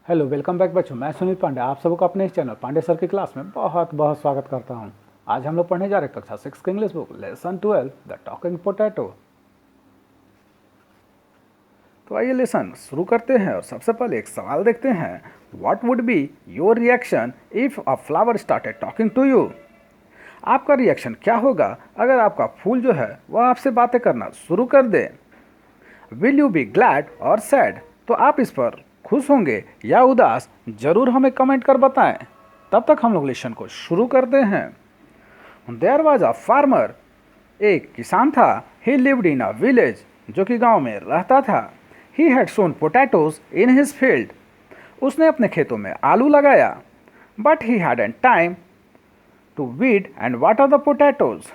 Hello, welcome back बच्चों। मैं सुनील पांडे आप सबको अपने इस चैनल पांडे सर की क्लास में बहुत बहुत स्वागत करता हूं। आज हम लोग पढ़ने जा रहे हैं कक्षा 6 की English book lesson 12 the talking potato. तो आइए लेसन शुरू करते हैं और सबसे पहले एक सवाल देखते हैं। What would be your reaction if a flower started talking to you? आपका रिएक्शन क्या होगा अगर आपका फूल जो है वह आपसे बातें करना शुरू कर दे? विल यू बी ग्लैड और सैड? तो आप इस पर खुश होंगे या उदास, जरूर हमें कमेंट कर बताएं। तब तक हम लोग लेसन को शुरू करते हैं। देयर वॉज अ फार्मर, एक किसान था। ही लिव्ड इन अ विलेज, जो कि गांव में रहता था। He had sown potatoes in his field, उसने अपने खेतों में आलू लगाया। But he had an time to weed and water the potatoes,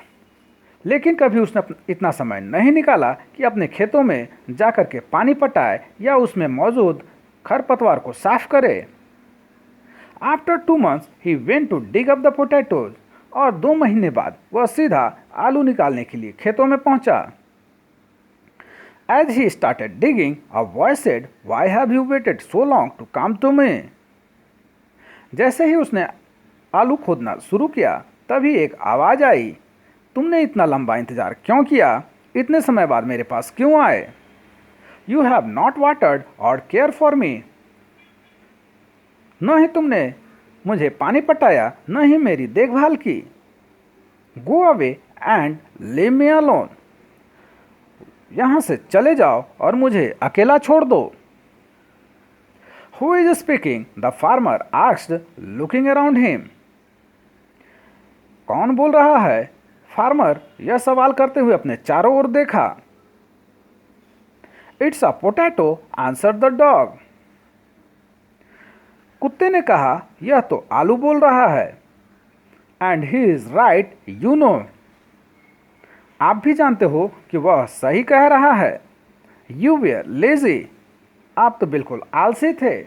लेकिन कभी उसने इतना समय नहीं निकाला कि अपने खेतों में जाकर के पानी पटाए या उसमें मौजूद खरपतवार को साफ करे। After 2 months he went to dig up the potatoes, और 2 महीने बाद वह सीधा आलू निकालने के लिए खेतों में पहुंचा। As he started digging a voice said, why have you waited so long to come to me? जैसे ही उसने आलू खोदना शुरू किया तभी एक आवाज आई, तुमने इतना लंबा इंतजार क्यों किया? इतने समय बाद मेरे पास क्यों आए? यू हैव नॉट वाटर्ड और केयर फॉर मी, न ही तुमने मुझे पानी पटाया न ही मेरी देखभाल की। Go away and leave me alone, यहाँ से चले जाओ और मुझे अकेला छोड़ दो। Who is speaking? The farmer asked, looking around him. कौन बोल रहा है? फार्मर यह सवाल करते हुए अपने चारों ओर देखा। It's a potato, answer the dog. कुत्ते ने कहा, यह तो आलू बोल रहा है। And he is right, you know, आप भी जानते हो कि वह सही कह रहा है। यू वेयर लेजी, आप तो बिल्कुल आलसी थे।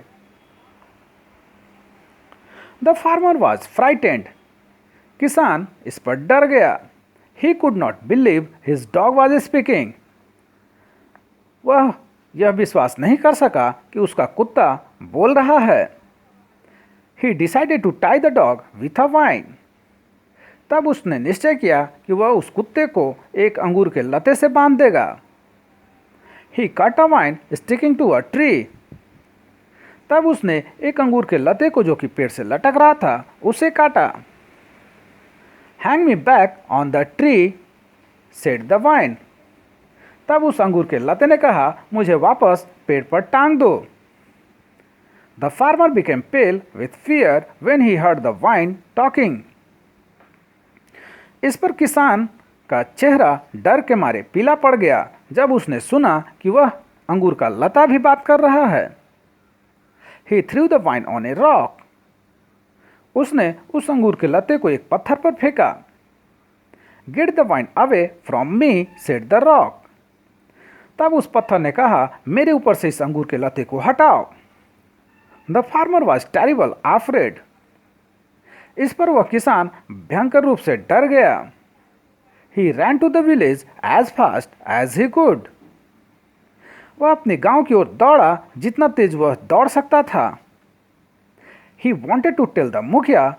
द फार्मर वॉज फ्राइटेंड, किसान इस पर डर गया। He could not believe his dog was speaking, वह यह विश्वास नहीं कर सका कि उसका कुत्ता बोल रहा है। He decided to tie the dog with a vine, तब उसने निश्चय किया कि वह उस कुत्ते को एक अंगूर के लते से बांध देगा। He cut a vine sticking to a tree, तब उसने एक अंगूर के लते को जो कि पेड़ से लटक रहा था उसे काटा। Hang me back on the tree, said the wine, तब उस अंगूर के लते ने कहा, मुझे वापस पेड़ पर टांग दो। The farmer became pale with fear when he heard the vine talking, इस पर किसान का चेहरा डर के मारे पीला पड़ गया जब उसने सुना कि वह अंगूर का लता भी बात कर रहा है। He threw the vine on a rock, उसने उस अंगूर के लते को एक पत्थर पर फेंका। Gate the vine away from me, said the rock, तब उस पत्थर ने कहा, मेरे ऊपर से इस अंगूर के लते को हटाओ। The farmer was terrible afraid, इस पर वह किसान भयंकर रूप से डर गया। He ran to the village as fast as he could, वह अपने गांव की ओर दौड़ा जितना तेज वह दौड़ सकता था। He wanted to tell the मुखिया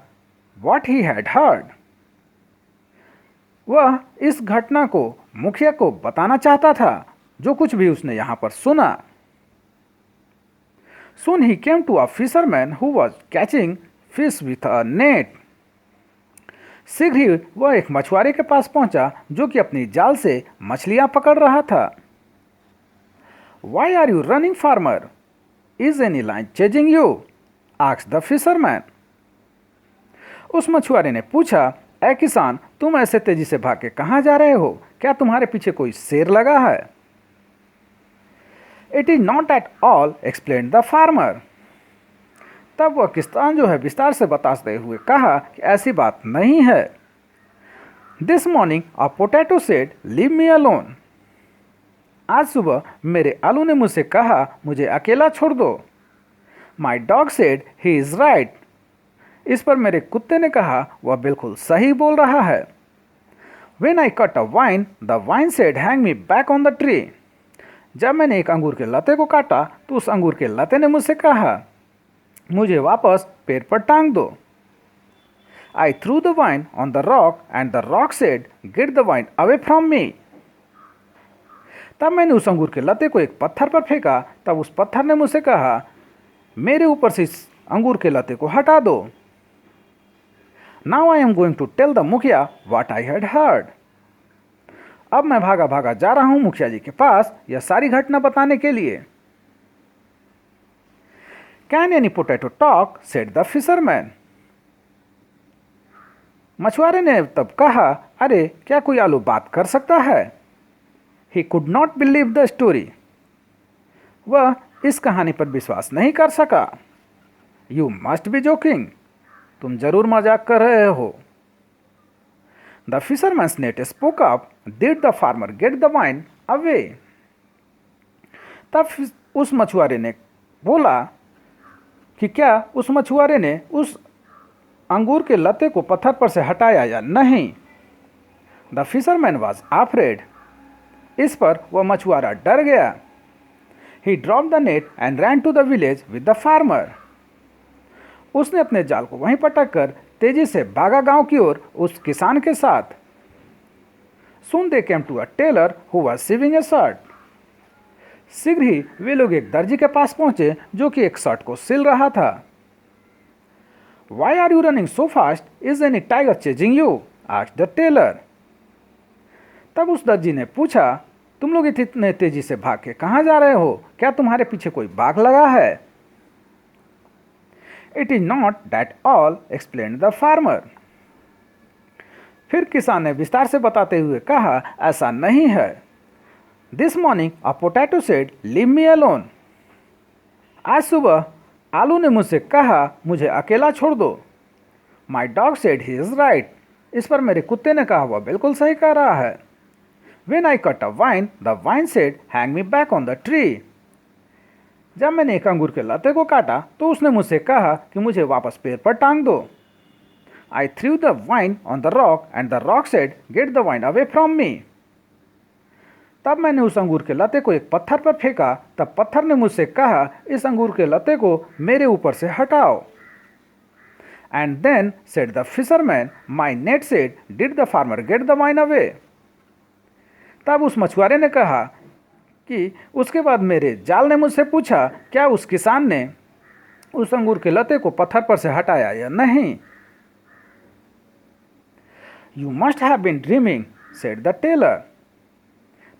वॉट ही हैड हर्ड, वह इस घटना को मुखिया को बताना चाहता था जो कुछ भी उसने यहां पर सुना। Soon he came to a fisherman who was catching fish with a net, शीघ्र ही वह एक मछुआरे के पास पहुंचा जो कि अपनी जाल से मछलियां पकड़ रहा था। Why are you running, farmer? Is any lion chasing you? asked the fisherman. उस मछुआरे ने पूछा, ऐ किसान, तुम ऐसे तेजी से भाग के कहां जा रहे हो? क्या तुम्हारे पीछे कोई शेर लगा है? It is not at all, explain the farmer, तब वह किसान जो है विस्तार से बताते हुए कहा कि ऐसी बात नहीं है। This morning a potato said, leave me alone, आज सुबह मेरे आलू ने मुझसे कहा, मुझे अकेला छोड़ दो। My dog said, he is right, इस पर मेरे कुत्ते ने कहा, वह बिल्कुल सही बोल रहा है। When I cut a wine, the wine said, hang me back on the tree, जब मैंने एक अंगूर के लते को काटा तो उस अंगूर के लते ने मुझसे कहा, मुझे वापस पेड़ पर टांग दो। I threw the vine on the rock and the rock said, get the vine away from me. तब मैंने उस अंगूर के लते को एक पत्थर पर फेंका। तब उस पत्थर ने मुझसे कहा, मेरे ऊपर से इस अंगूर के लते को हटा दो। Now I am going to tell the मुखिया व्हाट आई हैड हर्ड। अब मैं भागा भागा जा रहा हूं मुखिया जी के पास यह सारी घटना बताने के लिए। Can any potato talk, said the fisherman. मछुआरे ने तब कहा, अरे क्या कोई आलू बात कर सकता है? He could not believe the story. वह इस कहानी पर विश्वास नहीं कर सका। You must be joking. तुम जरूर मजाक कर रहे हो। The fisherman's net spoke up, did the farmer gate the vine away. तब उस मछुआरे ने बोला कि क्या उस मछुआरे ने उस अंगूर के लते को पत्थर पर से हटाया या नहीं। The fisherman was afraid. इस पर वह मछुआरा डर गया। He drop the net and ran to the village with the farmer. उसने अपने जाल को वहीं पटक कर तेजी से भागा गांव की ओर उस किसान के साथ। Soon they came to a tailor who was sewing a shirt. शीघ्र ही वे लोग एक दर्जी के पास पहुंचे जो कि एक शर्ट को सिल रहा था। Why are you running so fast? Is any tiger chasing you? asked the tailor. तब उस दर्जी ने पूछा, तुम लोग इतने तेजी से भाग के कहाँ जा रहे हो? क्या तुम्हारे पीछे कोई बाघ लगा है? It is not that all, explained the farmer. फिर किसान ने विस्तार से बताते हुए कहा, ऐसा नहीं है। This morning a potato said, leave me alone. आज सुबह आलू ने मुझसे कहा, मुझे अकेला छोड़ दो। My dog said he is right. इस पर मेरे कुत्ते ने कहा, वह बिल्कुल सही कह रहा है। When I cut a vine, the vine said, hang me back on the tree. जब मैंने एक अंगूर के लते को काटा तो उसने मुझसे कहा कि मुझे वापस पेड़ पर टांग दो। I threw the vine on the rock and the rock said, get the vine away from me. तब मैंने उस अंगूर के लते को एक पत्थर पर फेंका। तब पत्थर ने मुझसे कहा, इस अंगूर के लते को मेरे ऊपर से हटाओ। And then said the fisherman, my net said, did the farmer get the vine away? तब उस मछुआरे ने कहा कि उसके बाद मेरे जाल ने मुझसे पूछा, क्या उस किसान ने उस अंगूर के लते को पत्थर पर से हटाया या नहीं। You must have been dreaming, said the tailor.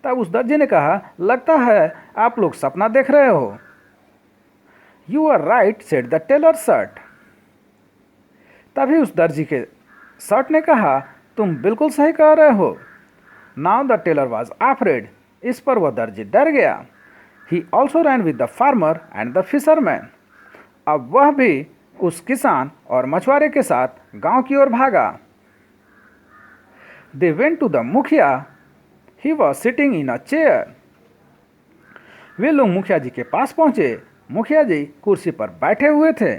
तब उस दर्जी ने कहा, लगता है आप लोग सपना देख रहे हो। You are right, said the tailor shirt. तभी उस दर्जी के शर्ट ने कहा, तुम बिल्कुल सही कह रहे हो। Now the tailor was afraid. इस पर वह दर्जी डर गया। He also ran with the farmer and the fisherman. अब वह भी उस किसान और मछुआरे के साथ गांव की ओर भागा। They went to the mukhiya. He was sitting in a chair. वे लोग मुखिया जी के पास पहुंचे। मुखिया जी कुर्सी पर बैठे हुए थे।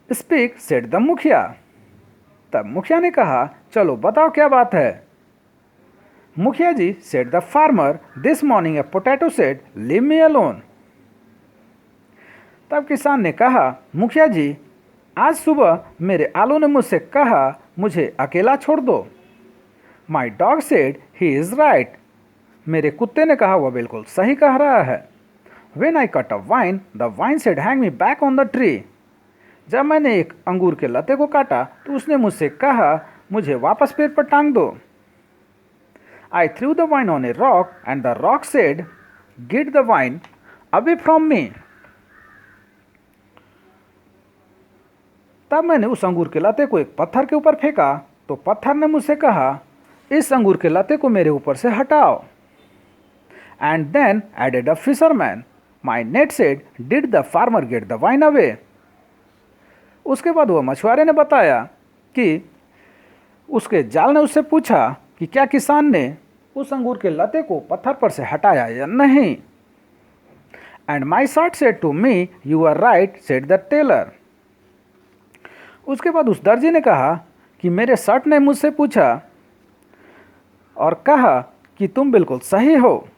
स्पीक, सेड द मुखिया। तब मुखिया ने कहा, चलो बताओ क्या बात है। Mukhiya ji, said the farmer, this morning a potato said, leave me alone. तब किसान ने कहा, मुखिया जी, आज सुबह मेरे आलू ने मुझसे कहा, मुझे अकेला छोड़ दो। My dog said, he is right. मेरे कुत्ते ने कहा, वह बिल्कुल सही कह रहा है। When I cut a wine, the wine said, hang me back on the tree. जब मैंने एक अंगूर के लते को काटा तो उसने मुझसे कहा, मुझे वापस पेड़ पर टांग दो। I threw the wine on a rock and the rock said, get the wine away from me. तब मैंने उस अंगूर के लते को एक पत्थर के ऊपर फेंका तो पत्थर ने मुझसे कहा, इस अंगूर के लते को मेरे ऊपर से हटाओ। And then added a fisherman, my net said, did the farmer get the wine away? उसके बाद वह मछुआरे ने बताया कि उसके जाल ने उससे पूछा कि क्या किसान ने उस अंगूर के लते को पत्थर पर से हटाया या नहीं। And my shirt said to me, you are right, said the tailor. उसके बाद उस दर्जी ने कहा कि मेरे शर्ट ने मुझसे पूछा और कहा कि तुम बिल्कुल सही हो।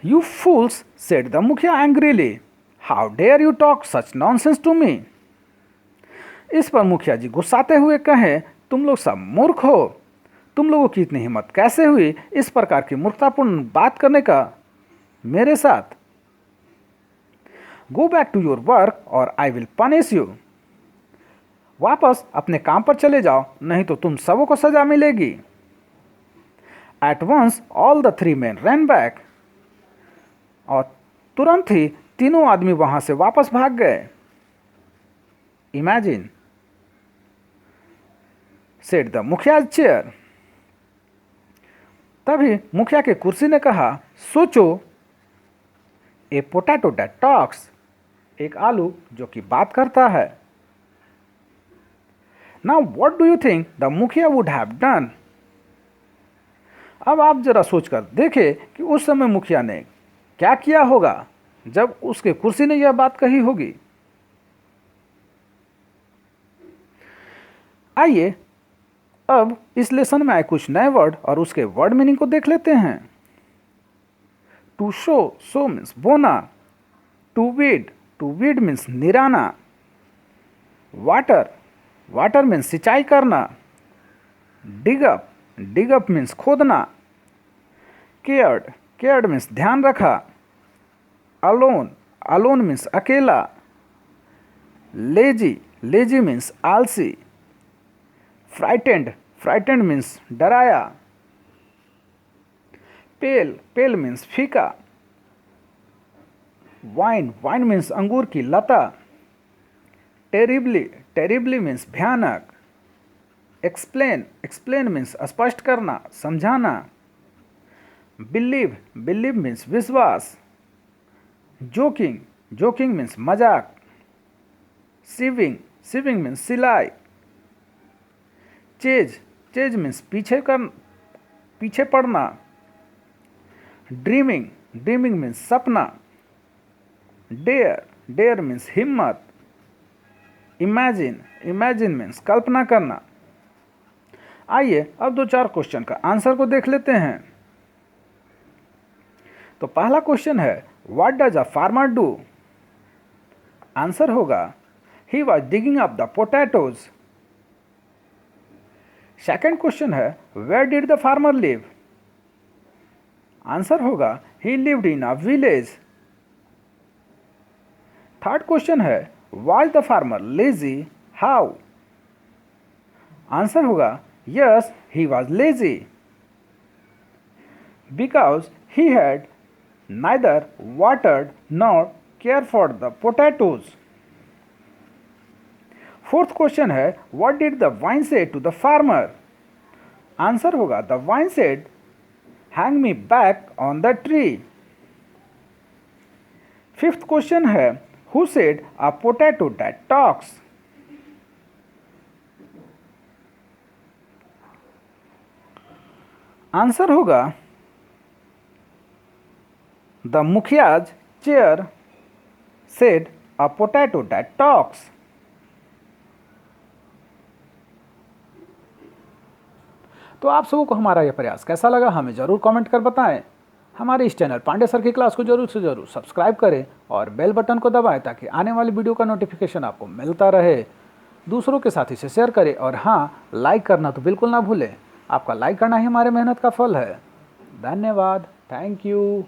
You fools, said the मुखिया angrily. How dare you talk such nonsense to me? इस पर मुखिया जी गुस्साते हुए कहे, तुम लोग सब मूर्ख हो। तुम लोगों की इतनी हिम्मत कैसे हुई इस प्रकार की मूर्खतापूर्ण बात करने का मेरे साथ? Go back to your work or I will punish you. वापस अपने काम पर चले जाओ, नहीं तो तुम सबों को सजा मिलेगी। At once all the three man ran back. और तुरंत ही तीनों आदमी वहां से वापस भाग गए। इमेजिन, सेड द मुखिया चेयर। तभी मुखिया के कुर्सी ने कहा, सोचो, ए पोटैटो दैट टॉक्स, एक आलू जो कि बात करता है। Now what do you think the मुखिया वुड हैव डन? अब आप जरा सोचकर देखें कि उस समय मुखिया ने क्या किया होगा जब उसके कुर्सी ने यह बात कही होगी। आइए अब इस लेसन में आए कुछ नए वर्ड और उसके वर्ड मीनिंग को देख लेते हैं। टू शो मीन्स बोना। टू वीड मीन्स निराना। वाटर मीन्स सिंचाई करना। डिग अप मीन्स खोदना। केयर्ड मीन्स ध्यान रखा। अलोन मीन्स अकेला। लेजी मीन्स आलसी। फ्राइटेंड मीन्स डराया। पेल मीन्स फीका। वाइन मीन्स अंगूर की लता। टेरिबली मीन्स भयानक। एक्सप्लेन मीन्स स्पष्ट करना, समझाना। बिलीव मीन्स विश्वास। जोकिंग मीन्स मजाक। सिविंग मीन्स सिलाई। चेज मीन्स पीछे पड़ना। ड्रीमिंग मीन्स सपना। डेयर मीन्स हिम्मत। इमेजिन मीन्स कल्पना करना। आइए अब दो चार क्वेश्चन का आंसर को देख लेते हैं। तो पहला क्वेश्चन है, what does a farmer do? Answer होगा, he was digging up the potatoes. Second question है, where did the farmer live? Answer होगा, he lived in a village. Third question है, was the farmer lazy? How? Answer होगा, yes, he was lazy because he had neither watered nor cared for the potatoes. Fourth question है, what did the vine say to the farmer? Answer होगा, the vine said, hang me back on the tree. Fifth question है, who said a potato that talks? Answer होगा, the मुखियाज chair said a potato that talks. तो आप सबों को हमारा यह प्रयास कैसा लगा हमें ज़रूर कमेंट कर बताएं। हमारे इस चैनल पांडे सर की क्लास को जरूर से ज़रूर सब्सक्राइब करें और बेल बटन को दबाएं ताकि आने वाली वीडियो का नोटिफिकेशन आपको मिलता रहे। दूसरों के साथ इसे शेयर करें और हाँ, लाइक करना तो बिल्कुल ना भूलें। आपका लाइक करना ही हमारे मेहनत का फल है। धन्यवाद। Thank you.